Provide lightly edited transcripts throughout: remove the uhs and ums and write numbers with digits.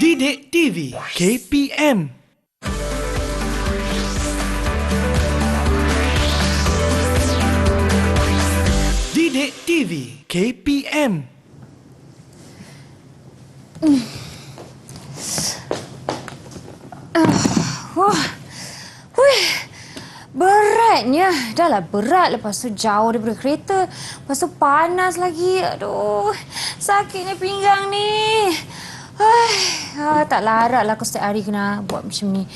Didik TV KPM. Didik TV KPM. Beratnya. Dah lah berat. Lepas tu jauh daripada kereta. Lepas tu panas lagi. Aduh, sakitnya pinggang ni. Tak larat lah aku setiap hari kena buat macam ni.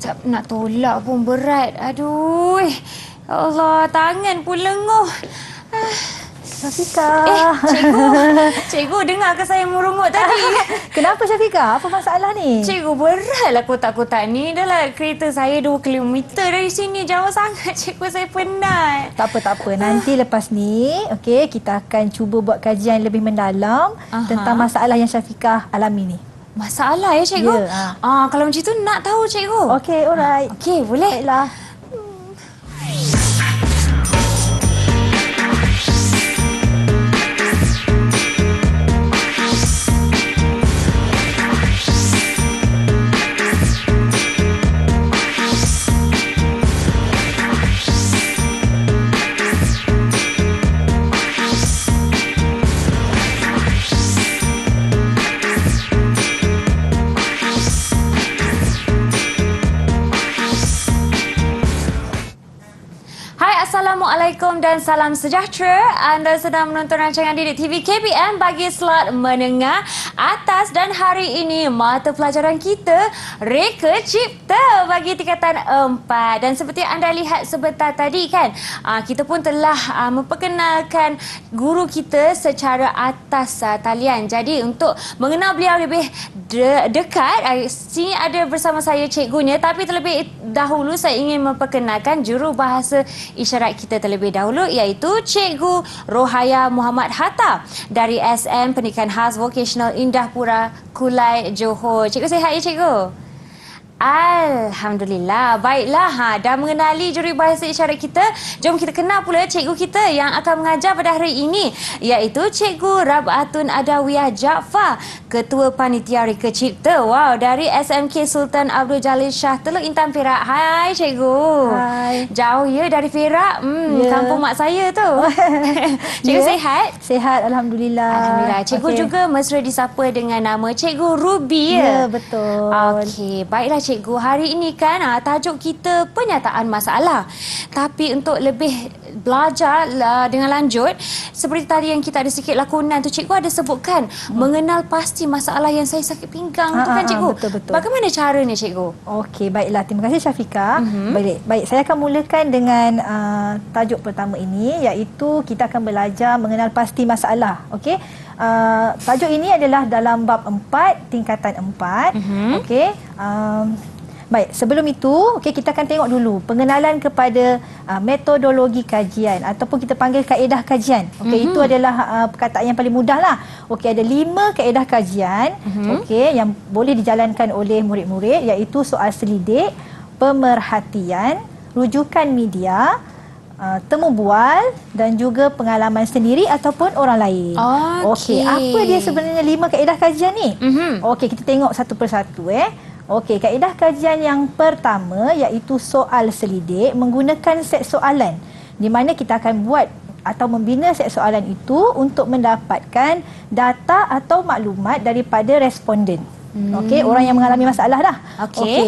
Tak nak tolak pun berat. Aduh. Ya Allah, tangan pun lenguh. Syafika. Cikgu dengar ke saya merungut tadi? Kenapa Syafika? Apa masalah ni? Cikgu, beratlah kotak-kotak ni. Dah lah kereta saya 2 kilometer dari sini. Jauh sangat, cikgu. Saya penat. Tak apa. Nanti lepas ni, okey, kita akan cuba buat kajian lebih mendalam tentang masalah yang Syafika alami ni. Masalah ya, cikgu? Ya. Kalau macam tu nak tahu, cikgu. Okey, alright. Okey, boleh. Baiklah. Assalamualaikum dan salam sejahtera. Anda sedang menonton rancangan Didik TV KPM bagi slot menengah atas, dan hari ini mata pelajaran kita Reka Cipta bagi tingkatan 4. Dan seperti anda lihat sebentar tadi kan, kita pun telah memperkenalkan guru kita secara atas talian. Jadi untuk mengenal beliau lebih dekat, sini ada bersama saya cikgunya. Tapi terlebih dahulu saya ingin memperkenalkan jurubahasa isyarat kita terlebih dahulu, iaitu Cikgu Rohaya Muhammad Hatta dari SM Pendidikan Khas Vocational Indahpura, Kulai, Johor. Cikgu sihat ya, cikgu? Alhamdulillah. Baiklah, dah mengenali jurubahasa isyarat kita. Jom kita kenal pula cikgu kita yang akan mengajar pada hari ini, iaitu Cikgu Rabatun Adawiyah Jaafar, Ketua Panitia Reka Cipta. Wow, dari SMK Sultan Abdul Jalil Shah, Teluk Intan, Perak. Hai cikgu. Hai. Jauh ya dari Perak? Kampung mak saya tu. Cikgu sihat? Sihat, Alhamdulillah. Alhamdulillah. Cikgu juga mesra disapa dengan nama Cikgu Ruby. Ya, betul. Okey, baiklah cikgu. Hari ini kan tajuk kita penyataan masalah. Tapi untuk lebih belajar dengan lanjut, seperti tadi yang kita ada sikit lakonan tu, cikgu ada sebutkan mengenal pasti masalah yang saya sakit pinggang tu kan cikgu. Betul. Bagaimana caranya cikgu? Okey, baiklah. Terima kasih Syafika. Baik, saya akan mulakan dengan tajuk pertama ini, iaitu kita akan belajar mengenal pasti masalah. Okey. Tajuk ini adalah dalam bab 4, tingkatan 4. Okey. Baik, sebelum itu, kita akan tengok dulu pengenalan kepada metodologi kajian ataupun kita panggil kaedah kajian. Itu adalah perkataan yang paling mudah lah. Ada 5 kaedah kajian yang boleh dijalankan oleh murid-murid, iaitu soal selidik, pemerhatian, rujukan media, temu bual dan juga pengalaman sendiri ataupun orang lain. Apa dia sebenarnya 5 kaedah kajian ni? Kita tengok satu persatu. Kaedah kajian yang pertama iaitu soal selidik menggunakan set soalan, di mana kita akan buat atau membina set soalan itu untuk mendapatkan data atau maklumat daripada responden. Orang yang mengalami masalah dah.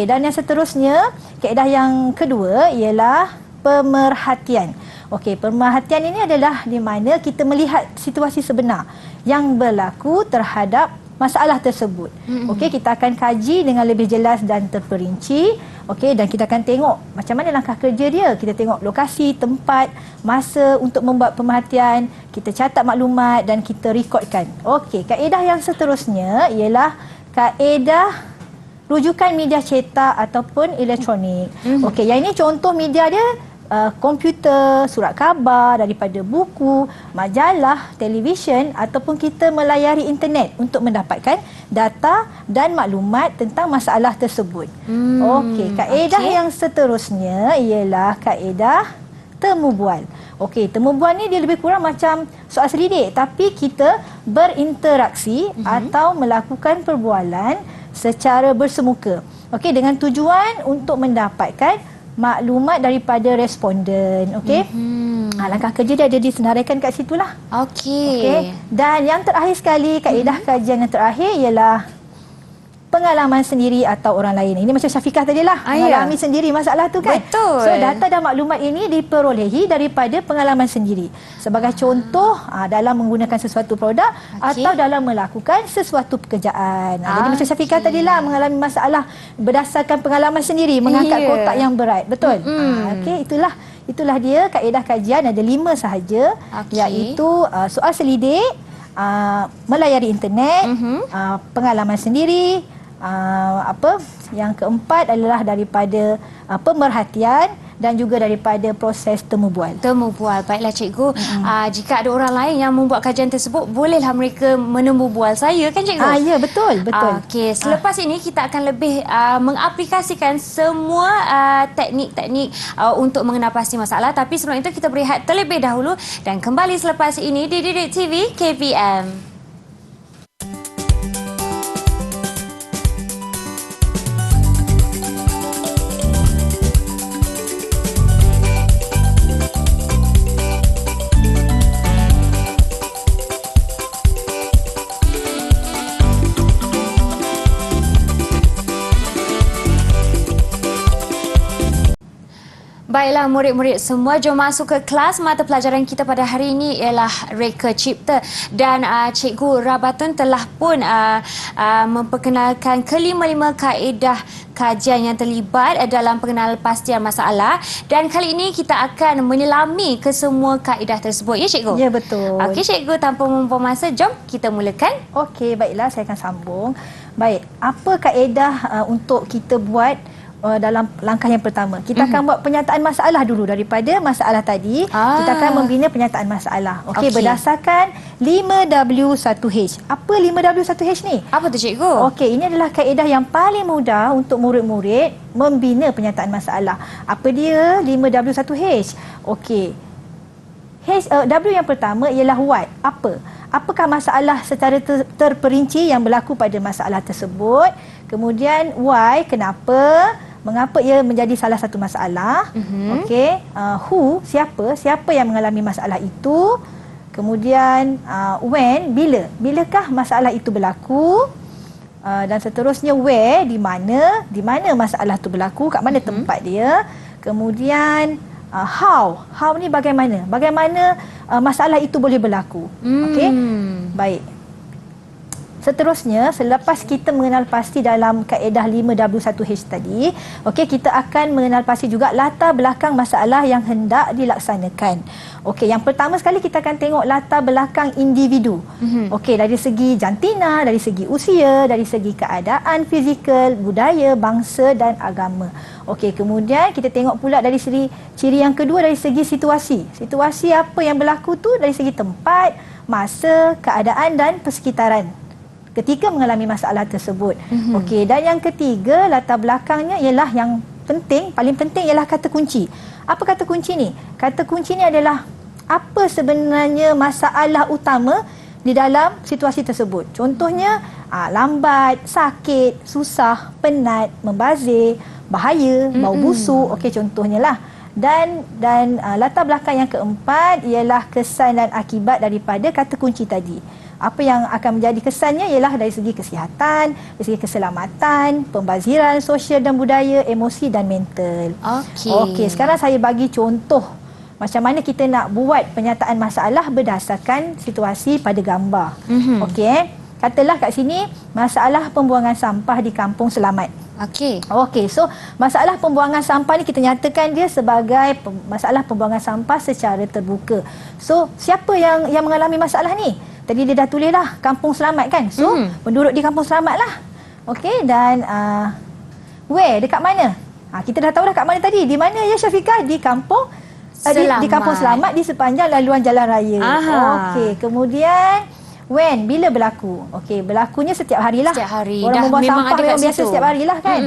Dan yang seterusnya, kaedah yang kedua ialah pemerhatian. Pemerhatian ini adalah di mana kita melihat situasi sebenar yang berlaku terhadap masalah tersebut. Kita akan kaji dengan lebih jelas dan terperinci. Dan kita akan tengok macam mana langkah kerja dia. Kita tengok lokasi, tempat, masa untuk membuat pemerhatian, kita catat maklumat dan kita rekodkan. Kaedah yang seterusnya ialah kaedah rujukan media cetak ataupun elektronik. Yang ini contoh media dia komputer, surat khabar, daripada buku, majalah, televisyen ataupun kita melayari internet untuk mendapatkan data dan maklumat tentang masalah tersebut. Kaedah yang seterusnya ialah kaedah temu bual. Okey, temu bual ni dia lebih kurang macam soal selidik, tapi kita berinteraksi atau melakukan perbualan secara bersemuka. Okey, dengan tujuan untuk mendapatkan maklumat daripada responden. Okey. Langkah kerja dia ada disenaraikan kat situlah. Okey. Dan yang terakhir sekali, kaedah kajian yang terakhir ialah pengalaman sendiri atau orang lain. Ini macam Syafiqah tadi lah. Mengalami sendiri masalah tu kan. Betul. So data dan maklumat ini diperolehi daripada pengalaman sendiri. Sebagai contoh dalam menggunakan sesuatu produk atau dalam melakukan sesuatu pekerjaan. Jadi macam Syafiqah tadi lah, mengalami masalah berdasarkan pengalaman sendiri, mengangkat kotak yang berat. Betul? Okey, itulah dia kaedah kajian, ada 5 sahaja, iaitu soal selidik, melayari internet, pengalaman sendiri, yang keempat adalah daripada pemerhatian dan juga daripada proses temu bual. Temu bual. Baiklah cikgu. Jika ada orang lain yang membuat kajian tersebut, bolehlah mereka menemu bual saya kan cikgu? Ya, betul. Okey, selepas ini kita akan lebih mengaplikasikan semua teknik-teknik untuk mengenal pasti masalah. Tapi sebelum itu kita berehat terlebih dahulu dan kembali selepas ini di Didik TV KPM. Baiklah murid-murid semua, jom masuk ke kelas. Mata pelajaran kita pada hari ini ialah Reka Cipta dan Cikgu Rabatun telah pun memperkenalkan kelima-lima kaedah kajian yang terlibat dalam pengenalan pastian masalah, dan kali ini kita akan menyelami ke semua kaedah tersebut. Ya cikgu? Ya, betul. Okey cikgu, tanpa membuang masa, jom kita mulakan. Okey, baiklah, saya akan sambung. Baik, apa kaedah untuk kita buat dalam langkah yang pertama? Kita akan buat penyataan masalah dulu. Daripada masalah tadi, kita akan membina penyataan masalah. Okey, berdasarkan 5W1H. Apa 5W1H ni? Apa tu cikgu? Okey, ini adalah kaedah yang paling mudah untuk murid-murid membina penyataan masalah. Apa dia 5W1H? Okey. W yang pertama ialah what? Apa? Apakah masalah secara terperinci yang berlaku pada masalah tersebut? Kemudian why, kenapa? Mengapa ia menjadi salah satu masalah? Okey, who, siapa yang mengalami masalah itu? Kemudian when, bilakah masalah itu berlaku? Dan seterusnya where, di mana masalah itu berlaku, kat mana tempat dia? Kemudian how ni bagaimana masalah itu boleh berlaku. Okey, baik. Seterusnya, selepas kita mengenal pasti dalam kaedah 5W1H tadi, okey, kita akan mengenal pasti juga latar belakang masalah yang hendak dilaksanakan. Okey, yang pertama sekali kita akan tengok latar belakang individu. Okey, dari segi jantina, dari segi usia, dari segi keadaan fizikal, budaya, bangsa dan agama. Okey, kemudian kita tengok pula dari segi ciri yang kedua, dari segi situasi. Situasi apa yang berlaku tu dari segi tempat, masa, keadaan dan persekitaran ketika mengalami masalah tersebut. Okey, dan yang ketiga, latar belakangnya ialah yang penting, paling penting ialah kata kunci. Apa kata kunci ni? Kata kunci ni adalah apa sebenarnya masalah utama di dalam situasi tersebut. Contohnya, lambat, sakit, susah, penat, membazir, bahaya, bau busuk. Okey, contohnya lah. Dan latar belakang yang keempat ialah kesan dan akibat daripada kata kunci tadi. Apa yang akan menjadi kesannya ialah dari segi kesihatan, dari segi keselamatan, pembaziran sosial dan budaya, emosi dan mental. Okey, sekarang saya bagi contoh macam mana kita nak buat penyataan masalah berdasarkan situasi pada gambar. Okey, katalah kat sini masalah pembuangan sampah di Kampung Selamat. Okey, so masalah pembuangan sampah ni kita nyatakan dia sebagai masalah pembuangan sampah secara terbuka. So, siapa yang mengalami masalah ni? Tadi dia dah tulis lah Kampung Selamat kan. So penduduk di Kampung Selamat lah. Okey, dan where, dekat mana? Kita dah tahu dah kat mana tadi. Di mana ya Syafiqah? Di Kampung Selamat. Di Kampung Selamat, di sepanjang laluan jalan raya. Okey, kemudian When? Bila berlaku? Okey, berlakunya setiap hari lah. Setiap hari. Orang Dah membuang memang sampah ada kat memang biasa situ. setiap hari lah kan.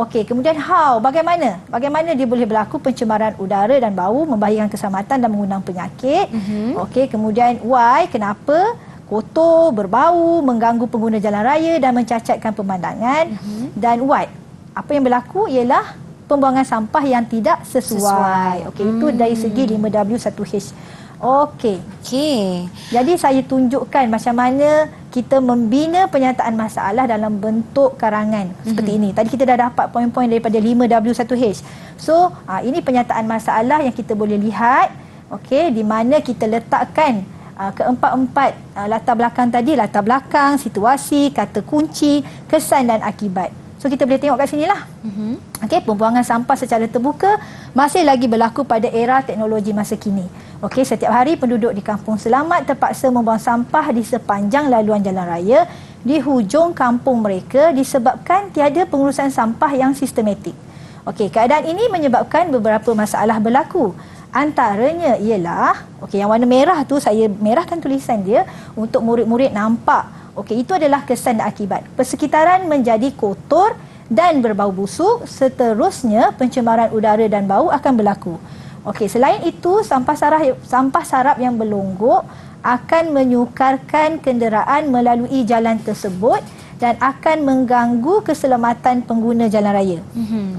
Okey, kemudian how? Bagaimana? Bagaimana dia boleh berlaku pencemaran udara dan bau, membahayakan keselamatan dan mengundang penyakit. Okey, kemudian why? Kenapa? Kotor, berbau, mengganggu pengguna jalan raya dan mencacatkan pemandangan. Dan what? Apa yang berlaku ialah pembuangan sampah yang tidak sesuai. Okey, itu dari segi 5W1H. Okey. Okey. Jadi saya tunjukkan macam mana kita membina penyataan masalah dalam bentuk karangan seperti ini. Tadi kita dah dapat poin-poin daripada 5W1H. So, ini penyataan masalah yang kita boleh lihat, okey, di mana kita letakkan keempat-empat latar belakang tadi, latar belakang, situasi, kata kunci, kesan dan akibat. So kita boleh tengok kat sinilah. Okey, pembuangan sampah secara terbuka masih lagi berlaku pada era teknologi masa kini. Okey, setiap hari penduduk di Kampung Selamat terpaksa membuang sampah di sepanjang laluan jalan raya di hujung kampung mereka disebabkan tiada pengurusan sampah yang sistematik. Okey, keadaan ini menyebabkan beberapa masalah berlaku. Antaranya ialah, okey, yang warna merah tu saya merahkan tulisan dia untuk murid-murid nampak. Okey, itu adalah kesan dan akibat. Persekitaran menjadi kotor dan berbau busuk, seterusnya pencemaran udara dan bau akan berlaku. Okey, selain itu sampah sarap yang berlonggok akan menyukarkan kenderaan melalui jalan tersebut dan akan mengganggu keselamatan pengguna jalan raya.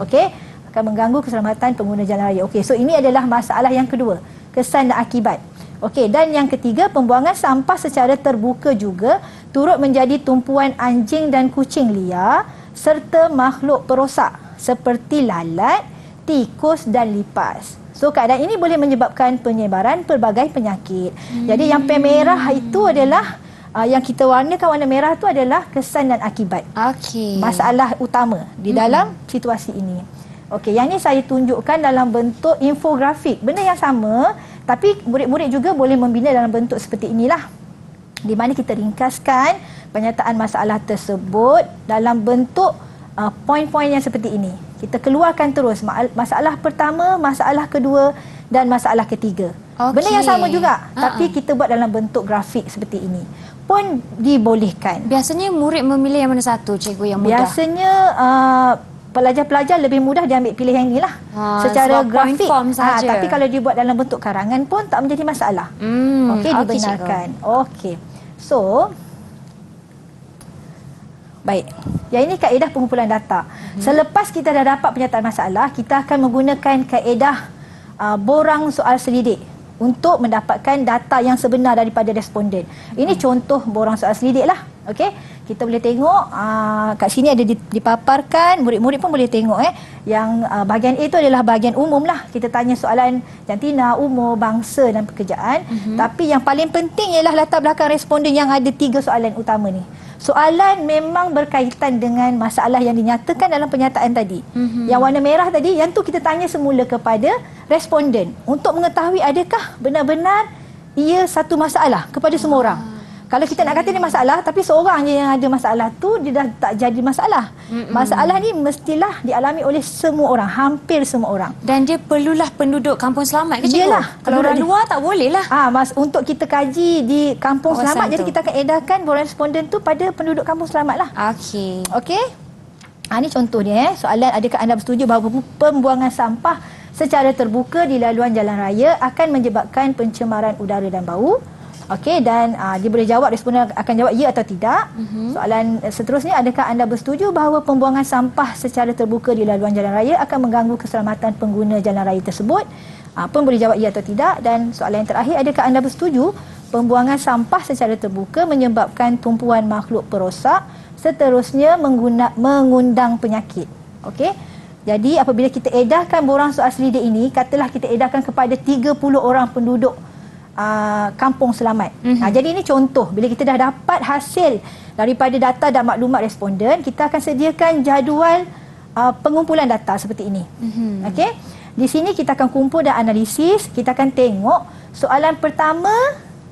Okey, akan mengganggu keselamatan pengguna jalan raya. Okey, so ini adalah masalah yang kedua, kesan dan akibat. Okey, dan yang ketiga, pembuangan sampah secara terbuka juga turut menjadi tumpuan anjing dan kucing liar serta makhluk perosak seperti lalat, tikus dan lipas. So keadaan ini boleh menyebabkan penyebaran pelbagai penyakit. Jadi yang pen merah itu adalah yang kita warnakan warna merah itu adalah kesan dan akibat. Okey. Masalah utama di dalam situasi ini. Okey, yang ini saya tunjukkan dalam bentuk infografik. Benda yang sama, tapi murid-murid juga boleh membina dalam bentuk seperti inilah. Di mana kita ringkaskan penyataan masalah tersebut dalam bentuk poin-poin yang seperti ini. Kita keluarkan terus masalah pertama, masalah kedua dan masalah ketiga. Okey. Benda yang sama juga, tapi kita buat dalam bentuk grafik seperti ini. Pun dibolehkan. Biasanya murid memilih yang mana satu, cikgu, yang mudah? Biasanya pelajar-pelajar lebih mudah dia ambil pilih yang inilah secara sebab grafik. point form saja. Tapi kalau dibuat dalam bentuk karangan pun tak menjadi masalah. Okey, dibenarkan. Okey. So, baik. Yang ini kaedah pengumpulan data. Selepas kita dah dapat penyataan masalah, kita akan menggunakan kaedah borang soal selidik untuk mendapatkan data yang sebenar daripada responden. Ini contoh borang soal selidik lah. Okey, kita boleh tengok kat sini ada dipaparkan, murid-murid pun boleh tengok yang bahagian A itu adalah bahagian umum lah. Kita tanya soalan jantina, umur, bangsa dan pekerjaan. Tapi yang paling penting ialah latar belakang responden yang ada 3 soalan utama ni. Soalan memang berkaitan dengan masalah yang dinyatakan dalam penyataan tadi. Yang warna merah tadi, yang tu kita tanya semula kepada responden untuk mengetahui adakah benar-benar ia satu masalah kepada semua orang. Kalau kita nak kata ni masalah, tapi seorang je yang ada masalah tu, dia dah tak jadi masalah. Masalah ni mestilah dialami oleh semua orang, hampir semua orang. Dan dia perlulah penduduk Kampung Selamat ke, cikgu? Iyalah. Kalau orang luar tak boleh lah. Untuk kita kaji di Kampung Kawasan Selamat, tu. jadi kita akan edarkan borang responden tu pada penduduk Kampung Selamat lah. Okey. Okey? Ini contoh dia. Soalan, adakah anda bersetuju bahawa pembuangan sampah secara terbuka di laluan jalan raya akan menyebabkan pencemaran udara dan bau? Okey, dan dia boleh jawab, responden akan jawab ya atau tidak. Soalan seterusnya, adakah anda bersetuju bahawa pembuangan sampah secara terbuka di laluan jalan raya akan mengganggu keselamatan pengguna jalan raya tersebut? Pun boleh jawab ya atau tidak. Dan soalan yang terakhir, adakah anda bersetuju pembuangan sampah secara terbuka menyebabkan tumpuan makhluk perosak, seterusnya mengundang penyakit? Okey. Jadi apabila kita edarkan borang soal selidik ini, katalah kita edarkan kepada 30 orang penduduk Kampung Selamat. Jadi ini contoh, bila kita dah dapat hasil daripada data dan maklumat responden, kita akan sediakan jadual pengumpulan data seperti ini. Okey. Di sini kita akan kumpul dan analisis. Kita akan tengok soalan pertama,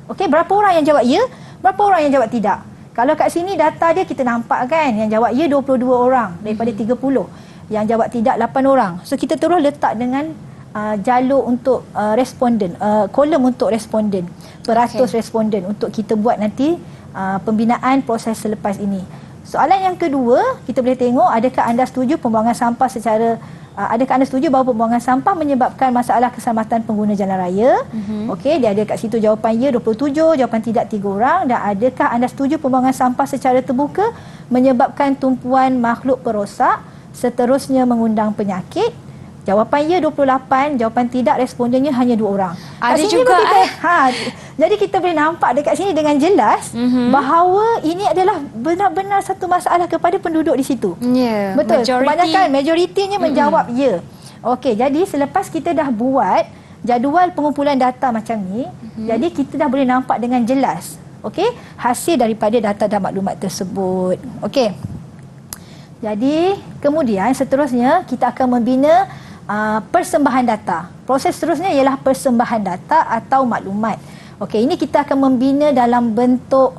okey, berapa orang yang jawab ya, berapa orang yang jawab tidak. Kalau kat sini data dia kita nampak kan, yang jawab ya 22 orang daripada 30. Yang jawab tidak 8 orang. So kita terus letak dengan jalur untuk responden, kolom untuk responden, peratus responden untuk kita buat nanti pembinaan proses selepas ini. Soalan yang kedua, kita boleh tengok adakah anda setuju pembuangan sampah adakah anda setuju bahawa pembuangan sampah menyebabkan masalah keselamatan pengguna jalan raya? Okey, dia ada kat situ jawapan ya 27, jawapan tidak 3 orang. Dan adakah anda setuju pembuangan sampah secara terbuka menyebabkan tumpuan makhluk perosak, seterusnya mengundang penyakit? Jawapan ya 28, jawapan tidak respondennya hanya 2 orang. Ada Kat sini juga, pun jadi kita boleh nampak dekat sini dengan jelas bahawa ini adalah benar-benar satu masalah kepada penduduk di situ. Ya, Betul. majoriti. Kebanyakan majoritinya menjawab ya. Okey, jadi selepas kita dah buat jadual pengumpulan data macam ni, jadi kita dah boleh nampak dengan jelas, okey, hasil daripada data dan maklumat tersebut. Okey. Jadi, kemudian seterusnya kita akan membina persembahan data. Proses seterusnya ialah persembahan data atau maklumat. Okey, ini kita akan membina dalam bentuk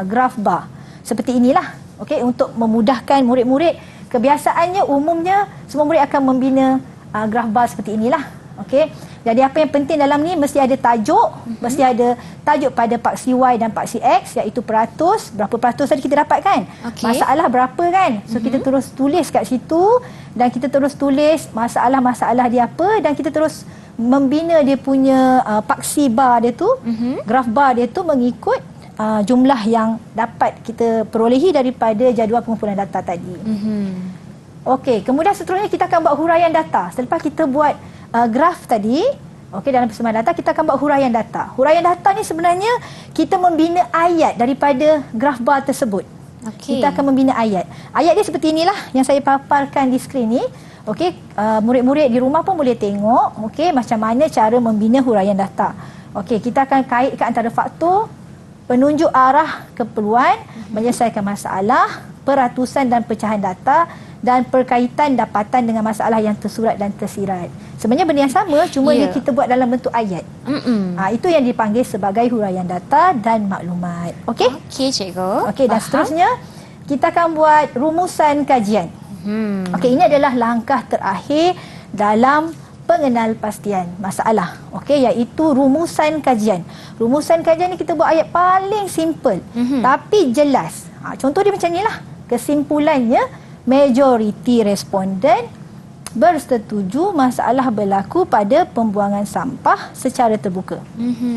graf bar. Seperti inilah. Okey, untuk memudahkan murid-murid. Kebiasaannya umumnya semua murid akan membina graf bar seperti inilah. Okey. Jadi apa yang penting dalam ni mesti ada tajuk, mesti ada tajuk pada paksi Y dan paksi X, iaitu peratus, berapa peratus tadi kita dapatkan. Masalah berapa kan? So kita terus tulis kat situ dan kita terus tulis masalah-masalah dia apa dan kita terus membina dia punya paksi bar dia tu, graf bar dia tu mengikut jumlah yang dapat kita perolehi daripada jadual pengumpulan data tadi. Okey, kemudian seterusnya kita akan buat huraian data. Selepas kita buat graf tadi, okey, dalam persembahan data kita akan buat huraian data. Huraian data ni sebenarnya kita membina ayat daripada graf bar tersebut. Kita akan membina ayat. Ayat dia seperti inilah yang saya paparkan di skrin ni. Okey, murid-murid di rumah pun boleh tengok, okey, macam mana cara membina huraian data. Okey, kita akan kaitkan antara faktor, penunjuk arah keperluan, menyelesaikan masalah, peratusan dan pecahan data dan perkaitan dapatan dengan masalah yang tersurat dan tersirat. Sebenarnya benda yang sama, cuma dia kita buat dalam bentuk ayat. Itu yang dipanggil sebagai huraian data dan maklumat. Okey? Okey, cikgu. Okey, dan seterusnya kita akan buat rumusan kajian. Okey, ini adalah langkah terakhir dalam pengenalpastian masalah. Okey, iaitu rumusan kajian. Rumusan kajian ni kita buat ayat paling simple, tapi jelas. Contoh dia macam inilah. Kesimpulannya, majoriti responden bersetuju masalah berlaku pada pembuangan sampah secara terbuka.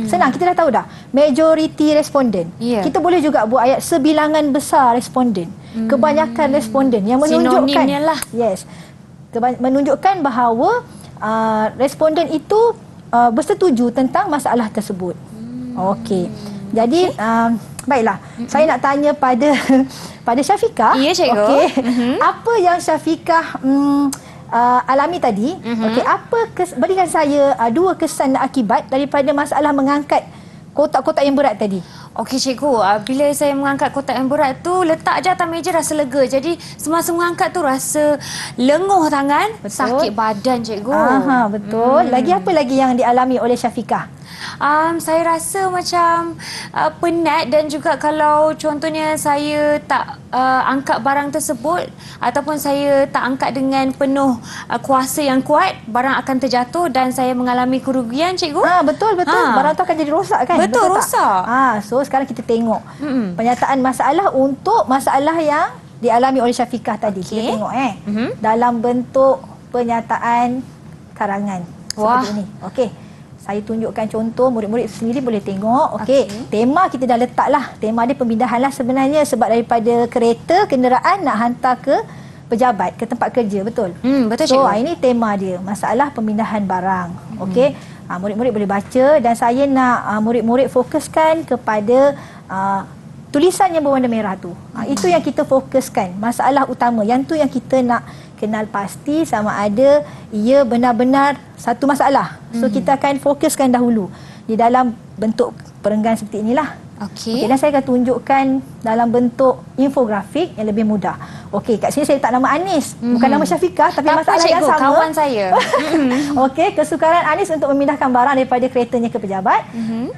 Senang, kita dah tahu dah. Majoriti responden. Kita boleh juga buat ayat sebilangan besar responden. Kebanyakan responden yang menunjukkan sinonimnya lah. Yes. Menunjukkan bahawa responden itu bersetuju tentang masalah tersebut. Okey. Jadi baiklah. Saya nak tanya pada Syafiqah. Ya, cikgu. Okey. Apa yang Syafiqah alami tadi? Okey, berikan saya 2 kesan dan akibat daripada masalah mengangkat kotak-kotak yang berat tadi. Okey, cikgu. Bila saya mengangkat kotak yang berat tu, letak je atas meja rasa lega. Jadi semasa mengangkat tu rasa lenguh tangan, sakit badan, cikgu. Betul. Lagi apa lagi yang dialami oleh Syafiqah? Saya rasa macam penat dan juga kalau contohnya saya tak angkat barang tersebut ataupun saya tak angkat dengan penuh kuasa yang kuat, barang akan terjatuh dan saya mengalami kerugian, cikgu. Betul. Barang tu akan jadi rosak kan? Betul rosak. So sekarang kita tengok penyataan masalah untuk masalah yang dialami oleh Syafiqah tadi. Kita tengok dalam bentuk penyataan karangan seperti ini. Okey. Saya tunjukkan contoh, murid-murid sendiri boleh tengok. Okey, tema kita dah letak lah. Tema dia pemindahan lah sebenarnya sebab daripada kereta, kenderaan nak hantar ke pejabat, ke tempat kerja, betul? Betul, so, cikgu. ini tema dia, masalah pemindahan barang. Okey, murid-murid boleh baca dan saya nak murid-murid fokuskan kepada tulisan yang berwarna merah tu. Itu yang kita fokuskan, masalah utama. Yang tu yang kita nak kenal pasti sama ada ia benar-benar satu masalah. So kita akan fokuskan dahulu di dalam bentuk perenggan seperti inilah. Okey, dan saya akan tunjukkan dalam bentuk infografik yang lebih mudah. Okey, kat sini saya letak nama Anis, bukan nama Syafiqah, tapi masalah yang sama. Kawan saya. Okey, kesukaran Anis untuk memindahkan barang daripada keretanya ke pejabat.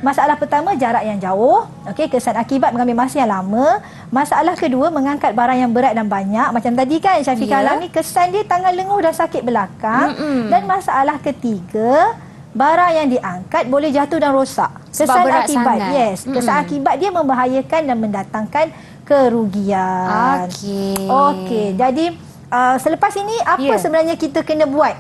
Masalah pertama, jarak yang jauh. Okey, kesan akibat mengambil masa yang lama. Masalah kedua, mengangkat barang yang berat dan banyak. Macam tadi kan Syafiqah alami, kesan dia tangan lenguh dan sakit belakang. Dan masalah ketiga, barang yang diangkat boleh jatuh dan rosak. Sebab berat akibat. sangat. Yes, kesan akibat dia membahayakan dan mendatangkan kerugian. Okey, jadi selepas ini apa sebenarnya kita kena buat?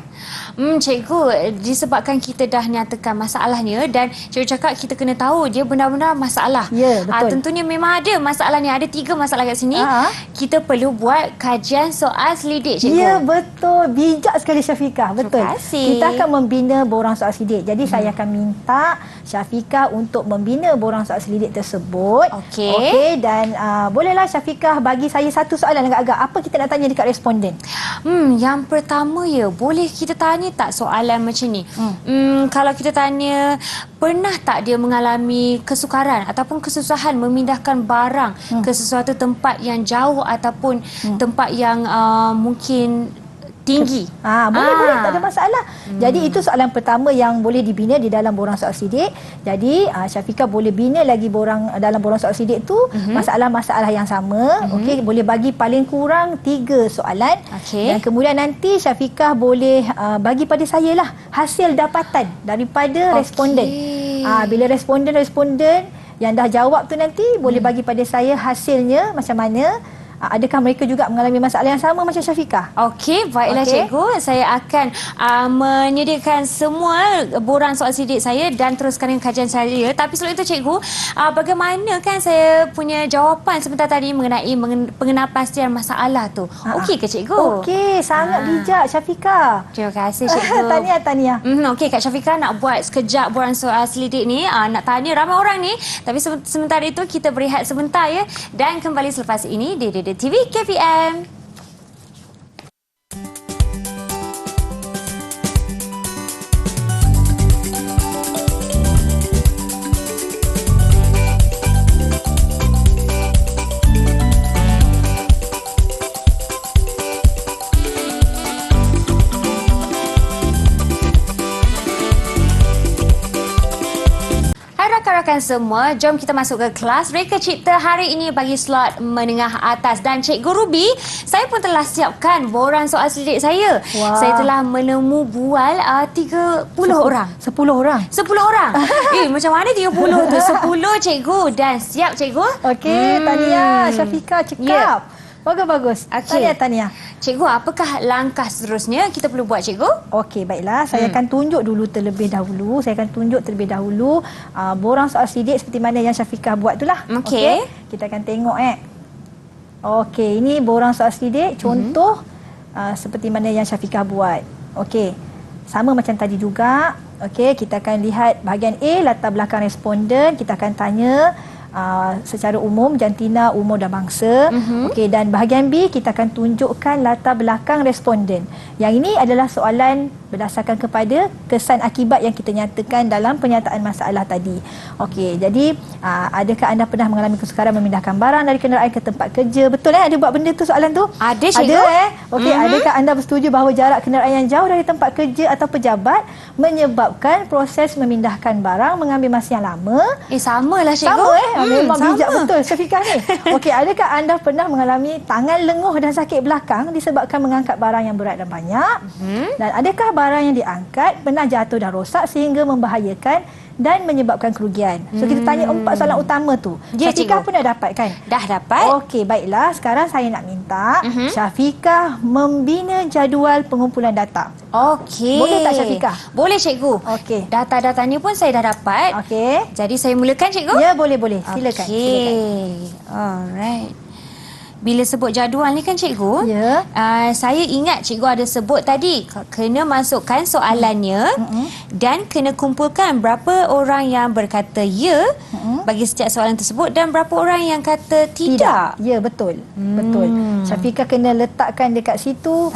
Cikgu, disebabkan kita dah nyatakan masalahnya dan cikgu cakap kita kena tahu dia benar-benar masalah. Ya, betul. Tentunya memang ada masalah ni. Ada 3 masalah kat sini. Kita perlu buat kajian soal selidik, cikgu. Ya, betul. Bijak sekali Syafiqah. Betul. Terima kasih. Kita akan membina borang soal selidik. Jadi saya akan minta Syafiqah untuk membina borang soal selidik tersebut. Okey, dan bolehlah Syafiqah bagi saya satu soalan agak-agak. Apa kita nak tanya dekat responden? Yang pertama boleh kita tanya tak soalan macam ni? Kalau kita tanya, pernah tak dia mengalami kesukaran ataupun kesusahan memindahkan barang ke sesuatu tempat yang jauh ataupun tempat yang mungkin tinggi? Boleh, tak ada masalah. Jadi itu soalan pertama yang boleh dibina di dalam borang soal sidik. Jadi Syafiqah boleh bina lagi dalam borang soal sidik tu masalah-masalah yang sama. Okey, boleh bagi paling kurang 3 soalan. Dan kemudian nanti Syafiqah boleh bagi pada saya lah hasil dapatan daripada responden. Bila responden yang dah jawab tu nanti boleh bagi pada saya hasilnya macam mana. Adakah mereka juga mengalami masalah yang sama macam Syafiqah? Okey, baiklah cikgu. Saya akan menyediakan semua borang soal sidik saya dan teruskan kajian saya. Tapi sebelum itu cikgu, bagaimana kan saya punya jawapan sebentar tadi mengenai pengenapastian masalah tu? Okey ke cikgu? Okey, sangat bijak Syafiqah. Terima kasih cikgu. Tahniah. Okey, Kak Syafiqah nak buat sekejap borang soal selidik ni. Nak tanya ramai orang ni. Tapi sementara itu kita berehat sebentar ya. Dan kembali selepas ini di TV KPM. Rakan-rakan semua, jom kita masuk ke kelas Reka Cipta hari ini bagi slot menengah atas. Dan Cikgu Ruby, saya pun telah siapkan borang soal selidik saya. Saya telah menemu bual 30 orang. 10 orang? 10 orang. Macam mana 30 tu? 10 cikgu. Dan siap cikgu? Okey, tahniah Syafiqah, cekap. Bagus. Tahniah. Cikgu, apakah langkah seterusnya kita perlu buat, cikgu? Okey, baiklah. Saya akan tunjuk terlebih dahulu borang soal sidik seperti mana yang Syafiqah buat itulah. Okey. Kita akan tengok Okey, ini borang soal sidik contoh seperti mana yang Syafiqah buat. Okey. Sama macam tadi juga. Okey, kita akan lihat bahagian A, latar belakang responden. Kita akan tanya secara umum jantina, umur dan bangsa. Okey, dan bahagian B kita akan tunjukkan latar belakang responden. Yang ini adalah soalan berdasarkan kepada kesan akibat yang kita nyatakan dalam pernyataan masalah tadi. Okey, jadi adakah anda pernah mengalami kesukaran memindahkan barang dari kenderaan ke tempat kerja? Betul ada buat benda tu soalan tu? Ada, cikgu. Okey, adakah anda bersetuju bahawa jarak kenderaan yang jauh dari tempat kerja atau pejabat menyebabkan proses memindahkan barang mengambil masa yang lama? Samalah cikgu. Memang bijak betul Syafiqah ni. Okey, adakah anda pernah mengalami tangan lenguh dan sakit belakang disebabkan mengangkat barang yang berat dan banyak? Dan adakah barang yang diangkat pernah jatuh dan rosak sehingga membahayakan dan menyebabkan kerugian? So kita tanya 4 soalan utama tu. Syafiqah pun dah dapat kan? Dah dapat. Okey, baiklah. Sekarang saya nak minta Syafiqah membina jadual pengumpulan data. Okey. Boleh tak Syafiqah? Boleh cikgu. Okey. Data-data ni pun saya dah dapat. Okey. Jadi saya mulakan cikgu? Ya, boleh. Silakan. Alright. Bila sebut jadual ni kan cikgu, saya ingat cikgu ada sebut tadi kena masukkan soalannya dan kena kumpulkan berapa orang yang berkata ya bagi setiap soalan tersebut dan berapa orang yang kata tidak. Ya, betul. Betul. Syafiqah kena letakkan dekat situ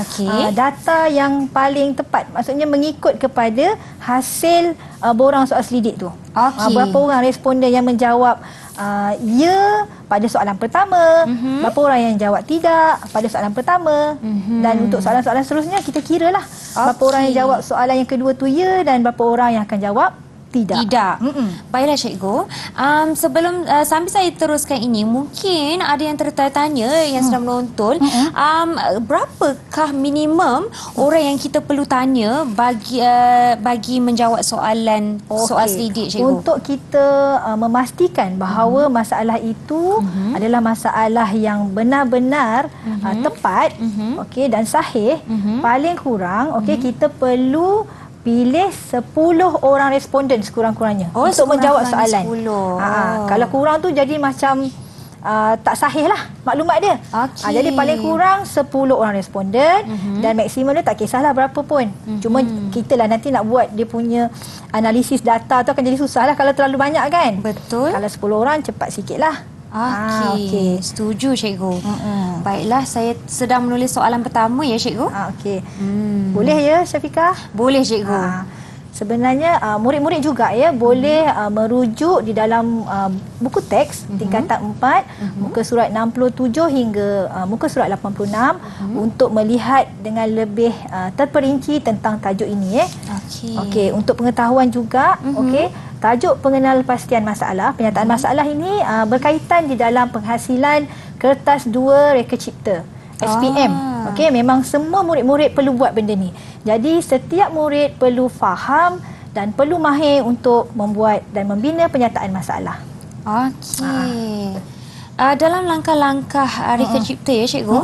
data yang paling tepat. Maksudnya mengikut kepada hasil borang soal selidik tu. Berapa orang responden yang menjawab ya pada soalan pertama, berapa orang yang jawab tidak pada soalan pertama, dan untuk soalan-soalan seterusnya kita kiralah berapa orang yang jawab soalan yang kedua tu ya dan berapa orang yang akan jawab Tidak. Tidak. Baiklah cikgu. Sebelum sambil saya teruskan ini, mungkin ada yang tertanya yang sedang menonton, berapakah minimum orang yang kita perlu tanya bagi menjawab soalan soal selidik cikgu? Untuk kita memastikan bahawa masalah itu adalah masalah yang benar-benar tepat, okey, dan sahih, paling kurang kita perlu pilih 10 orang responden sekurang-kurangnya untuk menjawab soalan. Kalau kurang tu jadi macam tak sahih lah maklumat dia. Jadi paling kurang 10 orang responden dan maksimum dia tak kisahlah berapa pun. Cuma kita lah nanti nak buat dia punya analisis data tu akan jadi susah lah kalau terlalu banyak kan. Betul. Kalau 10 orang cepat sikit lah. Okey, setuju cikgu. Baiklah, saya sedang menulis soalan pertama ya cikgu. Boleh ya Syafiqah? Boleh cikgu. Sebenarnya murid-murid juga ya boleh merujuk di dalam buku teks tingkatan 4 muka surat 67 hingga muka surat 86 untuk melihat dengan lebih terperinci tentang tajuk ini Okey, untuk pengetahuan juga tajuk pengenalpastian masalah, penyataan masalah ini berkaitan di dalam penghasilan kertas 2 reka cipta SPM. Okey, memang semua murid-murid perlu buat benda ni. Jadi setiap murid perlu faham dan perlu mahir untuk membuat dan membina penyataan masalah. Okey. Dalam langkah-langkah reka cipta ya cikgu,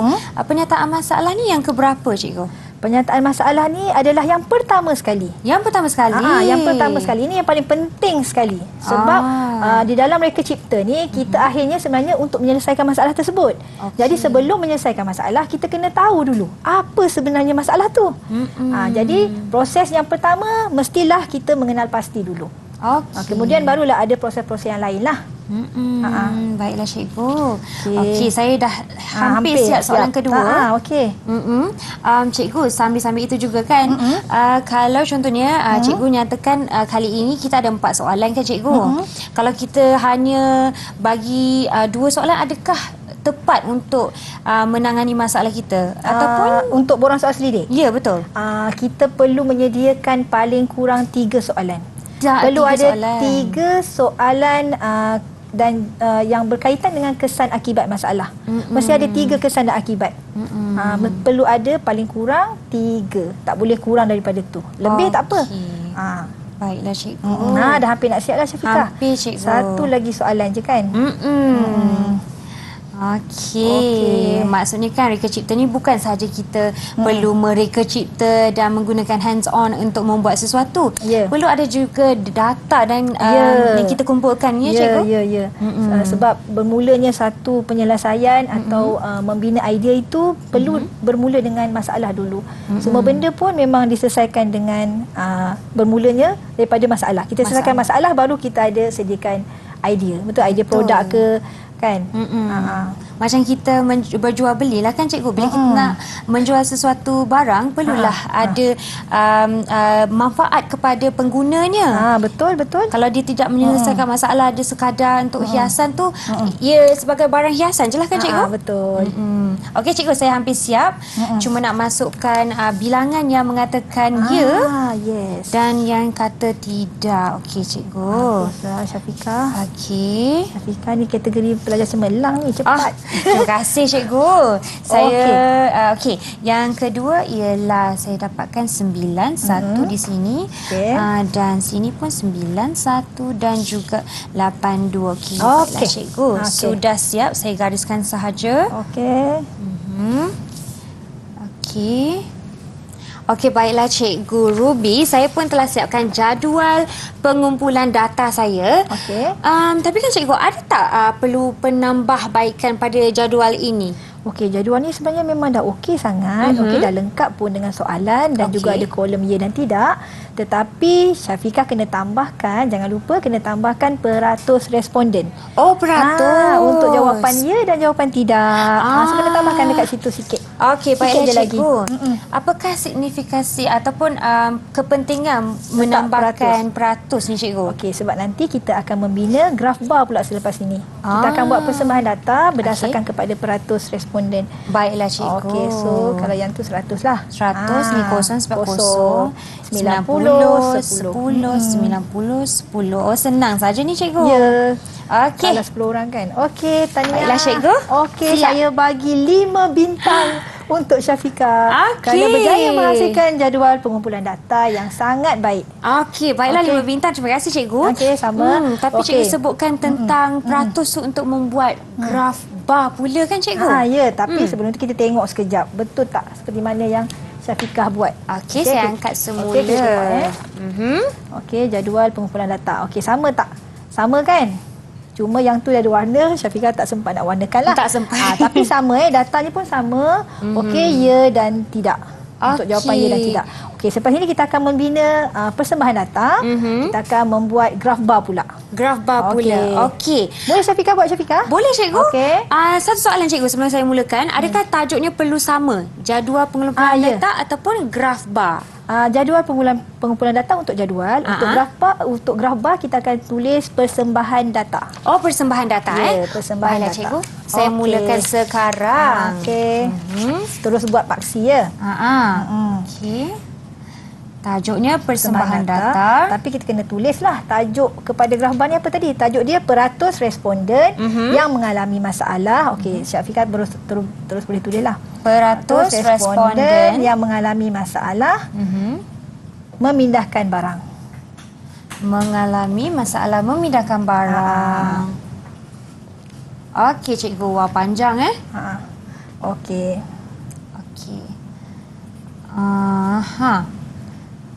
penyataan masalah ni yang keberapa cikgu? Penyataan masalah ni adalah yang pertama sekali. Yang pertama sekali? Yang pertama sekali. Ini yang paling penting sekali. Sebab di dalam reka cipta ni, kita akhirnya sebenarnya untuk menyelesaikan masalah tersebut. Jadi sebelum menyelesaikan masalah, kita kena tahu dulu apa sebenarnya masalah tu. Jadi proses yang pertama, mestilah kita mengenal pasti dulu. Kemudian barulah ada proses-proses yang lain lah. Baiklah cikgu. Okey, saya dah hampir siap soalan kedua. Cikgu, sambil-sambil itu juga kan, kalau contohnya cikgu nyatakan kali ini kita ada 4 soalan kan cikgu. Kalau kita hanya bagi 2 soalan, adakah tepat untuk menangani masalah kita ataupun untuk borang soal selidik? Ya, betul. Kita perlu menyediakan paling kurang 3 soalan. Perlu ada 3 soalan dan yang berkaitan dengan kesan akibat masalah. Mesti ada 3 kesan dan akibat. Perlu ada paling kurang 3. Tak boleh kurang daripada tu. Lebih tak apa. Baiklah cikgu. Dah hampir nak siap lah Syafiqah. Hampir cikgu. Satu lagi soalan je kan. Okey. Maksudnya kan reka cipta ni bukan sahaja kita perlu mereka cipta dan menggunakan hands on untuk membuat sesuatu. Perlu ada juga data dan yang kita kumpulkan cikgu. Sebab bermulanya satu penyelesaian atau membina idea itu perlu bermula dengan masalah dulu. Semua benda pun memang diselesaikan dengan bermulanya daripada masalah. Kita selesaikan masalah baru kita ada sediakan idea. Betul, idea produk ke kan. Macam kita berjual belilah kan cikgu. Bila kita nak menjual sesuatu barang, perlulah ada manfaat kepada penggunanya. Betul. Kalau dia tidak menyelesaikan masalah, dia sekadar untuk hiasan tu, ia sebagai barang hiasan je lah kan cikgu. Betul. Okey cikgu, saya hampir siap. Cuma nak masukkan bilangan yang mengatakan ya dan yang kata tidak. Okey cikgu. Syafiqah. Okey. Syafiqah ni kategori pelajar cemerlang ni, cepat. Terima kasih cikgu. Saya okey. Yang kedua ialah saya dapatkan 91 di sini. Dan sini pun 91 dan juga 82. Okey. Baiklah cikgu. Sudah siap, saya gariskan sahaja. Okey. Okey, baiklah Cikgu Ruby. Saya pun telah siapkan jadual pengumpulan data saya. Tapi kan Cikgu, ada tak perlu penambahbaikan pada jadual ini? Okey, jadual ni sebenarnya memang dah okey sangat. Okey, dah lengkap pun dengan soalan dan juga ada kolom ya dan tidak. Tetapi Syafiqah kena tambahkan, jangan lupa kena tambahkan peratus responden. Oh, peratus. Untuk jawapan ya dan jawapan tidak. So kena tambahkan dekat situ sikit. Okey, baiklah Sikit je cikgu. Apakah signifikasi ataupun kepentingan menambahkan peratus ni cikgu? Okey, sebab nanti kita akan membina graf bar pula selepas ini. Kita akan buat persembahan data berdasarkan kepada peratus responden. Baiklah cikgu. Okey, so kalau yang tu 100 lah. 100 ni kosong sebab kosong. 90, 10, 90, 10. Oh, senang saja ni cikgu. Ya. Okey. Kalau 10 orang kan. Okey, Tania. Baiklah, cikgu. Okey, Siap. saya bagi 5 bintang untuk Syafiqah. Okey. Kerana berjaya menghasilkan jadual pengumpulan data yang sangat baik. Okey, baiklah Okey. 5 bintang. Terima kasih cikgu. Okey, sama. Tapi Okey. cikgu sebutkan tentang peratus untuk membuat graf bar pula kan cikgu? Ya, tapi sebelum tu kita tengok sekejap. Betul tak seperti mana yang Syafiqah buat? Okey, saya angkat semula. Okey, kita tengok, Okey, jadual pengumpulan data. Okey, sama tak? Sama kan? Cuma yang tu dah ada warna, Syafiqah tak sempat nak warnakan lah. Tak sempat. Tapi sama datanya pun sama. Okey, ya dan tidak. Untuk jawapan ya dan tidak. Okey, selepas ini kita akan membina persembahan data. Kita akan membuat graf bar pula. Graf bar pula. Okey. Boleh Syafiqah buat Syafiqah? Boleh cikgu? Okey. Satu soalan cikgu sebelum saya mulakan. Adakah tajuknya perlu sama? Jadual pengumpulan Ya. data ataupun graf bar? Jadual pengumpulan data untuk jadual. Untuk graf bar kita akan tulis persembahan data. Oh, persembahan data Persembahan Baiklah data. cikgu. Saya Okey. mulakan sekarang. Okey. Terus buat paksi ya. Okey. Tajuknya persembahan data. Tapi kita kena tulislah tajuk kepada graf bar ni apa tadi? Tajuk dia peratus responden yang mengalami masalah. Okey, Syafiqah terus boleh tulislah. Peratus responden yang mengalami masalah memindahkan barang. mengalami masalah memindahkan barang. Okey cikgu, wah panjang Okey. Okey.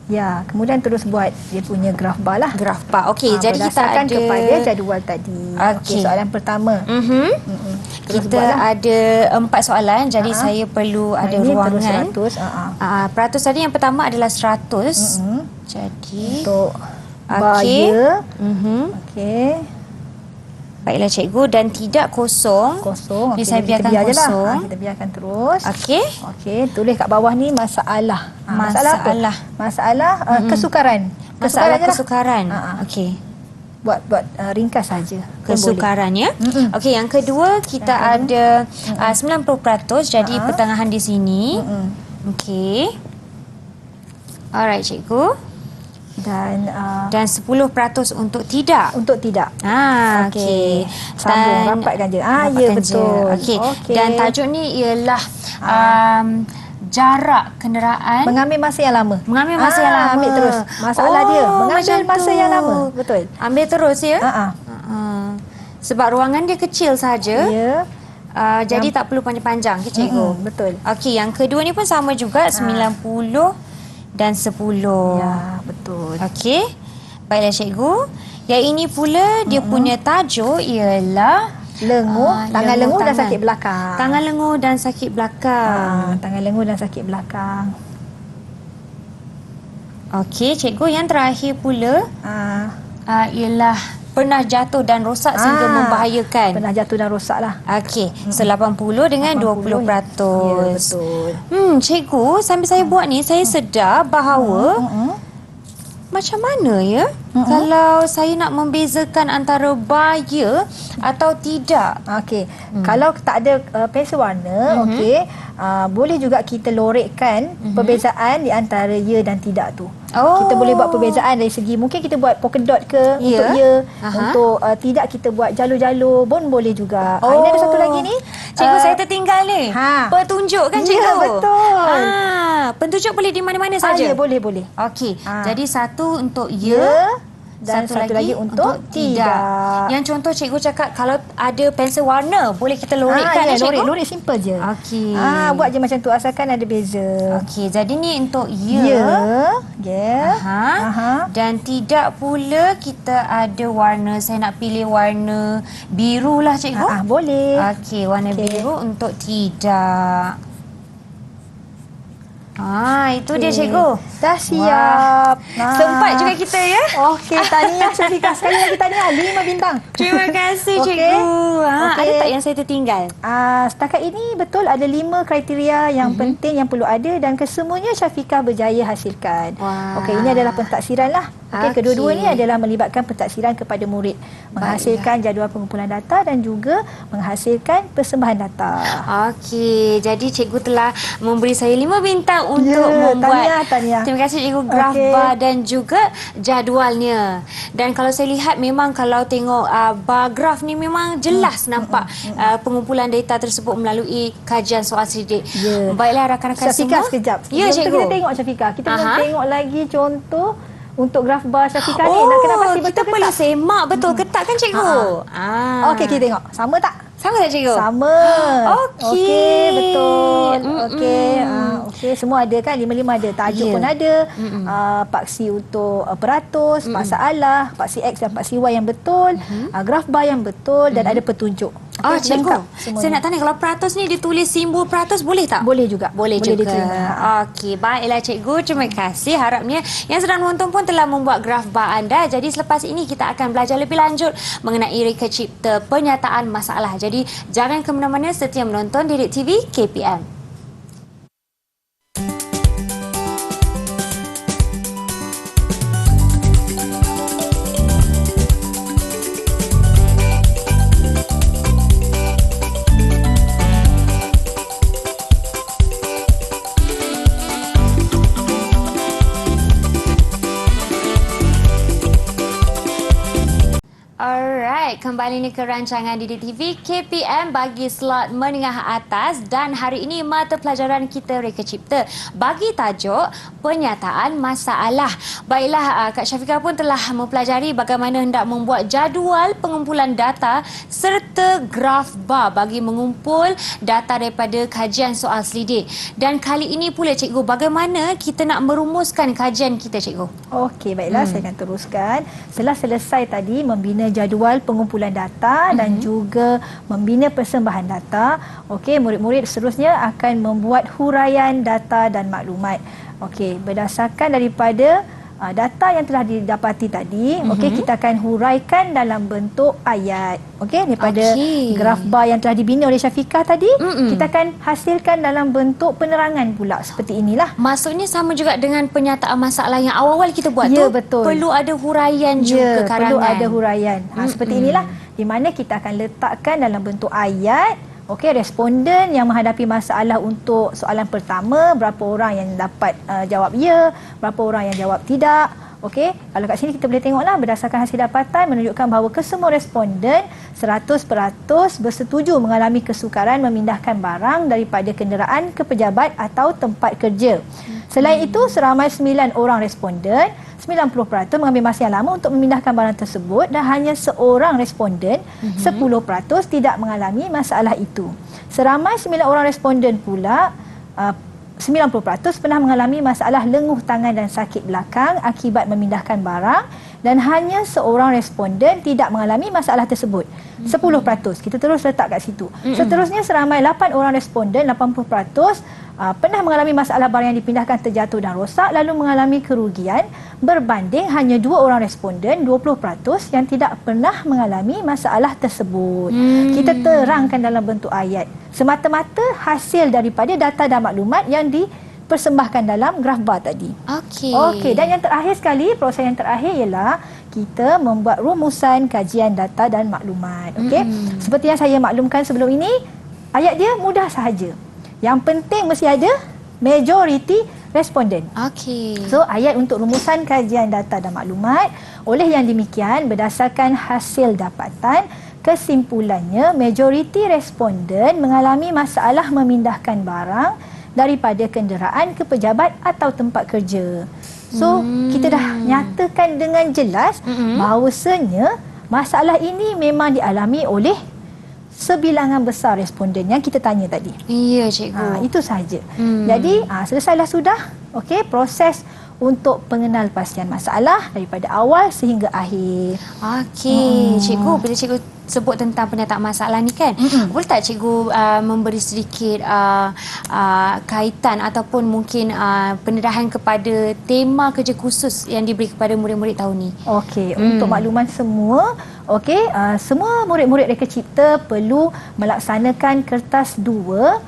Ya, kemudian terus buat dia punya graf bar lah. Graf bar. Okey, jadi kita berdasarkan ada kepada jadual tadi. Okey, soalan pertama. Terus Kita buatlah. ada 4 soalan, jadi saya perlu ada ini ruangan. terus 100. Peratus tadi yang pertama adalah 100. Jadi Untuk okey. ya. Okey. Baiklah cikgu, dan tidak kosong. Kosong. Jadi Okey, saya kita biarkan biar je lah. kosong. Kita biarkan terus. Okey. Okey, tulis kat bawah ni masalah. Masalah apa? Masalah. Masalah kesukaran. Masalah je lah. kesukaran. Okey. Buat ringkas saja. Kesukaran ya. Okey, yang kedua kita ada 90%, jadi pertengahan di sini. Okey. Alright cikgu. Dan Dan 10% untuk tidak. untuk tidak. Okey. Sambung, rapatkan je. Ya, rapatkan je. betul. Okey. Okey. Dan tajuk ni ialah jarak kenderaan. Mengambil masa yang lama. Mengambil masa yang lama. Ambil terus. Masalah dia. Mengambil macam masa tu. yang lama. Betul. Ambil terus ya. Sebab ruangan dia kecil saja. Ya. Jadi tak perlu panjang-panjang ke cikgu. Betul. Okey, yang kedua ni pun sama juga 90 dan 10. Ya, betul. Okey. Baiklah cikgu. Yang ini pula dia punya tajuk ialah Lenguh, tangan lenguh dan tangan. sakit belakang. Tangan lenguh dan sakit belakang. Tangan lenguh dan sakit belakang. Okey, cikgu, yang terakhir pula ialah pernah jatuh dan rosak sehingga membahayakan. Pernah jatuh dan rosak lah. Okey, 80 dengan 20%. Ya, betul. Cikgu, sambil saya buat ni, saya sedar bahawa macam mana ya kalau saya nak membezakan antara bahaya atau tidak. Okey. Kalau tak ada pensel warna, okey, boleh juga kita lorekkan perbezaan di antara ya dan tidak tu. Kita boleh buat perbezaan dari segi mungkin kita buat polka dot ke untuk ya, untuk tidak kita buat jalur-jalur pun boleh juga. Ini ada satu lagi ni. Cikgu, saya tertinggal ni. Petunjuk kan cikgu? Ya, betul. Petunjuk boleh di mana-mana saja. Ya, boleh. Okey. Jadi satu untuk ya. Dan satu lagi untuk tidak. Yang contoh cikgu cakap kalau ada pensel warna boleh kita lorekkan cikgu. Lorek simple je. Okey. Buat je macam tu asalkan ada beza. Okey, jadi ni untuk ya. Dan tidak pula kita ada warna. Saya nak pilih warna biru lah cikgu. Boleh. Okey, warna biru untuk tidak. Itu dia cikgu. Dah siap. Sempat juga kita ya. Okey, tahniah Syafiqah. Sekali lagi tahniah 5 bintang. Terima kasih Okey. cikgu. Okey. Ada tak yang saya tertinggal? Setakat ini betul ada 5 kriteria yang penting yang perlu ada dan kesemuanya Syafiqah berjaya hasilkan. Wah. Okey, ini adalah pentadsiran lah. Okey, Okey. kedua-dua ni adalah melibatkan pentadsiran kepada murid, menghasilkan jadual pengumpulan data dan juga menghasilkan persembahan data. Okey, jadi cikgu telah memberi saya 5 bintang untuk membuat. tahniah. Terima kasih cikgu, graf bar dan juga jadualnya. Dan kalau saya lihat memang kalau tengok bar graf ni memang jelas nampak pengumpulan data tersebut melalui kajian soal sidik. Ya. Baiklah rakan-rakan Syafiqah semua. sekejap. Ya Sebelum tu cikgu. kita tengok Syafiqah. Kita belum Aha. tengok lagi contoh untuk graf bar Syafiqah ni. Nak kena pasti kita betul ke perlu tak? semak betul ke tak kan cikgu? Okey, kita tengok. Sama tak? Sama tak cikgu? Sama. Okey. Okey, betul. Okey. Okey, semua ada kan? 5-5 ada. Tajuk pun ada. Paksi untuk peratus, masalah, paksi X dan paksi Y yang betul, graf bar yang betul dan ada petunjuk. Okey, Cikgu, lengkap semuanya. saya nak tanya kalau peratus ni ditulis simbol peratus boleh tak? Boleh juga. Boleh juga. diterima. Okey, baiklah cikgu. Terima kasih. Harapnya yang sedang menonton pun telah membuat graf bar anda. Jadi selepas ini kita akan belajar lebih lanjut mengenai reka cipta penyataan masalah. Jadi jangan ke mana-mana, setia menonton Didik TV KPM. Alright, kembali ni ke rancangan Didik TV KPM bagi slot menengah atas dan hari ini mata pelajaran kita reka cipta bagi tajuk penyataan masalah. Baiklah, Kak Syafiqah pun telah mempelajari bagaimana hendak membuat jadual pengumpulan data serta graf bar bagi mengumpul data daripada kajian soal selidik. Dan kali ini pula cikgu, bagaimana kita nak merumuskan kajian kita cikgu? Okey, baiklah, saya akan teruskan. Setelah selesai tadi membina jadual pengumpulan data dan juga membina persembahan data, okey, murid-murid seterusnya akan membuat huraian data dan maklumat. Okey, berdasarkan daripada data yang telah didapati tadi, okey, kita akan huraikan dalam bentuk ayat. Okey, daripada graf bar yang telah dibina oleh Syafiqah tadi, kita akan hasilkan dalam bentuk penerangan pula seperti inilah. Maksudnya sama juga dengan penyataan masalah yang awal-awal kita buat Ya, tu. betul. Perlu ada huraian juga karangan. Perlu ada huraian. Seperti inilah di mana kita akan letakkan dalam bentuk ayat. Okey, responden yang menghadapi masalah untuk soalan pertama, berapa orang yang dapat jawab ya, berapa orang yang jawab tidak. Okey, kalau kat sini kita boleh tengoklah berdasarkan hasil dapatan menunjukkan bahawa kesemua responden 100% bersetuju mengalami kesukaran memindahkan barang daripada kenderaan ke pejabat atau tempat kerja. Selain itu, seramai 9 orang responden 90% mengambil masa yang lama untuk memindahkan barang tersebut dan hanya seorang responden 10% tidak mengalami masalah itu. Seramai 9 orang responden pula 90% pernah mengalami masalah lenguh tangan dan sakit belakang akibat memindahkan barang dan hanya seorang responden tidak mengalami masalah tersebut. 10%. Kita terus letak kat situ. Seterusnya seramai 8 orang responden 80% pernah mengalami masalah barang yang dipindahkan terjatuh dan rosak lalu mengalami kerugian berbanding hanya 2 orang responden 20% yang tidak pernah mengalami masalah tersebut. Kita terangkan dalam bentuk ayat semata-mata hasil daripada data dan maklumat yang dipersembahkan dalam graf bar tadi. Okey, dan yang terakhir sekali, proses yang terakhir ialah kita membuat rumusan kajian data dan maklumat. Okey, seperti yang saya maklumkan sebelum ini, ayat dia mudah sahaja. Yang penting mesti ada majority responden. So, ayat untuk rumusan kajian data dan maklumat. Oleh yang demikian, berdasarkan hasil dapatan, kesimpulannya majoriti responden mengalami masalah memindahkan barang daripada kenderaan ke pejabat atau tempat kerja. So, kita dah nyatakan dengan jelas bahawasanya masalah ini memang dialami oleh sebilangan besar responden yang kita tanya tadi. Ya, cikgu. Itu sahaja. Jadi, selesailah sudah. Okey, proses untuk pengenalpastian masalah daripada awal sehingga akhir. Okey, cikgu, bila cikgu sebut tentang penyataan masalah ni kan, boleh tak cikgu memberi sedikit kaitan ataupun mungkin pendedahan kepada tema kerja khusus yang diberi kepada murid-murid tahun ni? Okey, untuk makluman semua, okey, semua murid-murid Reka Cipta perlu melaksanakan kertas 2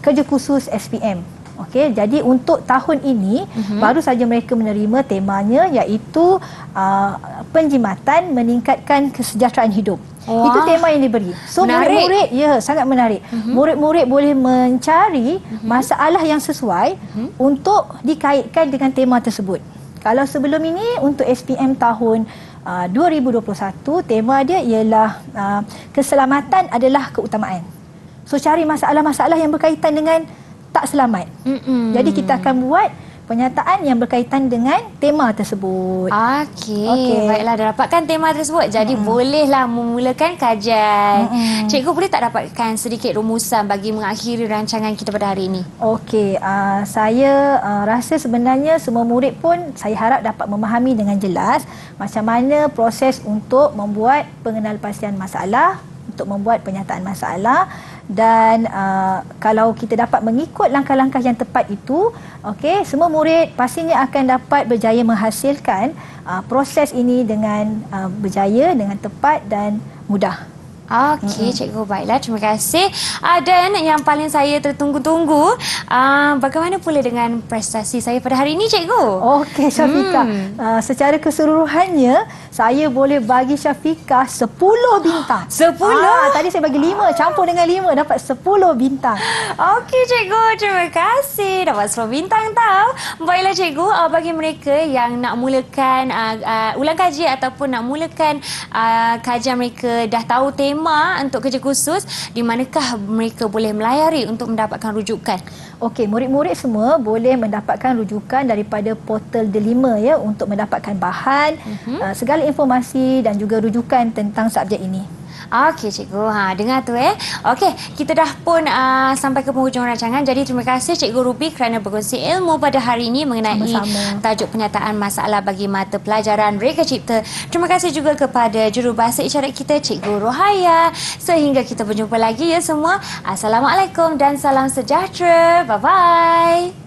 kerja khusus SPM. Okey, jadi untuk tahun ini baru saja mereka menerima temanya, iaitu penjimatan meningkatkan kesejahteraan hidup. Wah, itu tema yang diberi. So murid-murid, sangat menarik. Murid-murid boleh mencari masalah yang sesuai untuk dikaitkan dengan tema tersebut. Kalau sebelum ini untuk SPM tahun 2021, tema dia ialah keselamatan adalah keutamaan. So cari masalah-masalah yang berkaitan dengan tak selamat. Jadi kita akan buat penyataan yang berkaitan dengan tema tersebut. Okey, baiklah, dah dapatkan tema tersebut. Jadi bolehlah memulakan kajian. Cikgu boleh tak dapatkan sedikit rumusan bagi mengakhiri rancangan kita pada hari ini? Okey, saya rasa sebenarnya semua murid pun saya harap dapat memahami dengan jelas macam mana proses untuk membuat pengenalpastian masalah, untuk membuat penyataan masalah. Dan kalau kita dapat mengikut langkah-langkah yang tepat itu, okey, semua murid pastinya akan dapat berjaya menghasilkan proses ini dengan berjaya, dengan tepat dan mudah. Okey, cikgu, baiklah, terima kasih. Dan yang paling saya tertunggu-tunggu, bagaimana pula dengan prestasi saya pada hari ini, cikgu? Okey, Syafiqah. Secara keseluruhannya, saya boleh bagi Syafiqah 10 bintang. 10? Tadi saya bagi 5, campur dengan 5, dapat 10 bintang. Okey, cikgu, terima kasih. Dapat 10 bintang tau. Baiklah, cikgu, bagi mereka yang nak mulakan ulang kaji ataupun nak mulakan kajian mereka, dah tahu tema untuk kerja khusus, di manakah mereka boleh melayari untuk mendapatkan rujukan? Okey, murid-murid semua boleh mendapatkan rujukan daripada portal Delima untuk mendapatkan bahan, segala informasi dan juga rujukan tentang subjek ini. Okey, cikgu. Dengar tu Okey, kita dah pun sampai ke penghujung rancangan. Jadi terima kasih Cikgu Ruby kerana berkongsi ilmu pada hari ini mengenai tajuk penyataan masalah bagi mata pelajaran Reka Cipta. Terima kasih juga kepada jurubahasa isyarat kita, Cikgu Rohaya. Sehingga kita berjumpa lagi semua. Assalamualaikum dan salam sejahtera. Bye-bye.